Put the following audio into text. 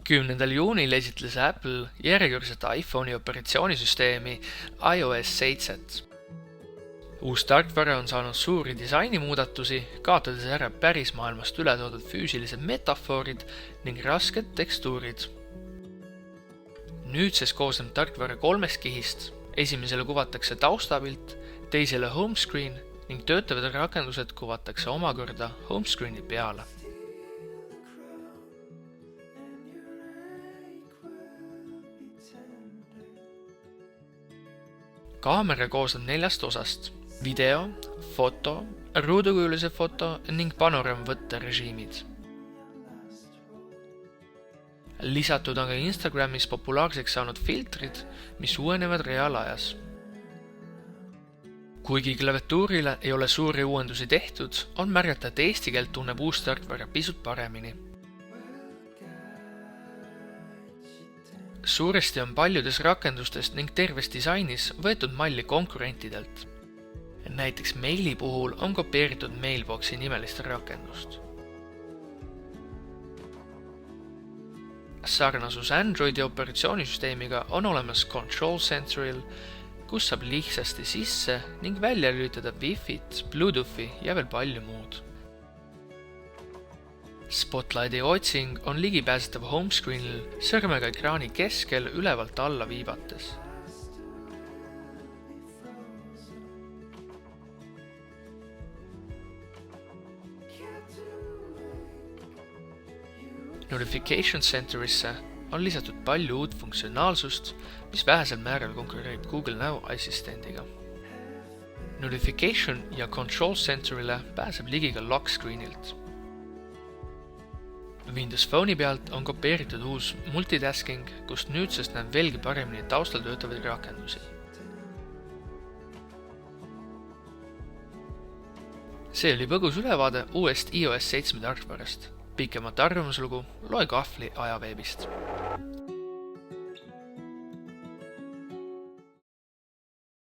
10. juunil esitles Apple järjekordset iPhone'i operatsioonisüsteemi iOS 7. Uus tarkvara on saanud suuri disainimuudatusi, kaotades ära päris maailmast üle toodud füüsilised metafoorid ning rasked tekstuurid. Nüüdsest koosneb tarkvara 3 kihist. Esimesele kuvatakse taustapilt, teisele homescreen ning töötavad rakendused kuvatakse omakorda homescreeni peale. Kaamera koosneb 4 osast: video, foto, ruudukujulise foto ning panoraamvõtte režiimid. Lisatud on ka Instagramis populaarseks saanud filtrid, mis uuenevad reaalajas. Kuigi klaviatuurile ei ole suuri uuendusi tehtud, on märgata, et eesti keelt tunneb uus tarkvara pisut paremini. Suuresti on paljudes rakendustes ning terves disainis võetud malli konkurentidelt. Näiteks meili puhul on kopeeritud Mailboxi nimelist rakendust. Sarnasus Androidi operatsioonisüsteemiga on olemas Control Centeril, kus saab lihtsasti sisse ning välja lülitada Wi-Fit, Bluetoothi ja veel palju muud. Spotlighti otsing on ligipääsetav homescreenil sõrmega ekraani keskel ülevalt alla viibates. Notification Centerisse on lisatud palju uut funktsionaalsust, mis vähesel määral konkureerib Google Now assistendiga. Notification ja Control Centerile pääseb ligi ka lock screenilt. Windows Phone'i pealt on kopeeritud uus multitasking, kust nüüdsest näeb veelgi paremini taustal töötavaid rakendusi. See oli põgus ülevaade uuest iOS 7 tarkvarast. Pikemat arvamuslugu loe Kahvli ajaveebist.